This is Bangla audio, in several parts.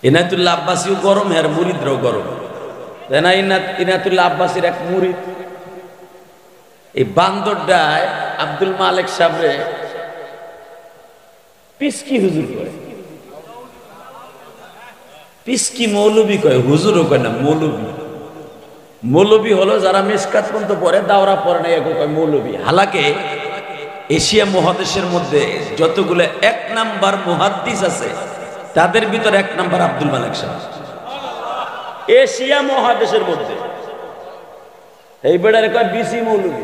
ইনায়তুল্লাহ আব্বাসীও গরম, আর মুরিদরাও গরম। ইনায়তুল্লাহ আব্বাসীর এক মুরিদ এই বান্দরডায় আব্দুল মালেক সাহেবরে পিসকি হুজুর কয়, পিসকি মৌলবী কয়, হুজুরও কয় না, মৌলবী। মৌলবী হলো যারা মিশকাত পর্যন্ত পড়ে, দাওরা পড়ে না, এগুলো কয় মৌলবী। হালাকে এশিয়া মহাদেশের মধ্যে যতগুলো এক নাম্বার মুহাদ্দিস আছে তাদের ভিতরে এক নাম্বার আব্দুল মালেক সাহেব। এশিয়া মহাদেশের মধ্যে এই বেড়ারে কয় বিসি মৌলবী।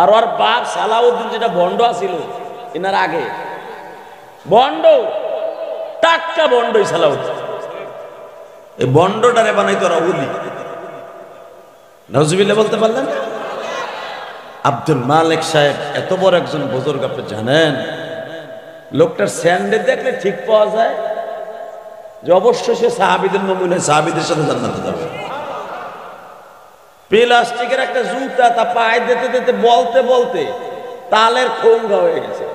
আর ওর বাপ সালাউদ্দিন যেটা বন্ড আছিল এনার আগে, বন্ড, টাটকা বন্ডই সালাউদ্দিন। এই বন্ডটারে বানাইতো ওরা উলি। নাউজুবিল্লাহ বলতে পারলেন? আব্দুল মালেক সাহেব এত বড় একজন বুজুর্গ, আপনি জানেন লোকটার স্যান্ডে দেখলে ঠিক পাওয়া যায় যে অবশ্যই সে সাহাবীদের নমুনা, সাহাবীদের সাথে জান্নাতে যাবে। প্লাস্টিকের একটা জুতা তা পায়ে দিতে দিতে বলতে বলতে তালের খোঙ্গা হয়ে গেছে।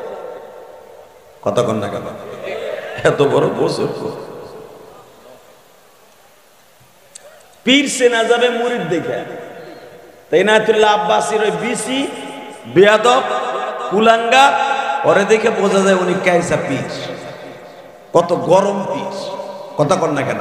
কথা কন না কেন? এত বড় বুজুর্গ পীর সেনা যাবে মুরিদ দেখে। ইনায়তুল্লাহ আব্বাসীর ওই বিসি বেয়াদব কুলাঙ্গা, ওরে দেখে বোঝা যায় উনি কাইসা পীর, কত গরম পীর। কথা কন না কেন?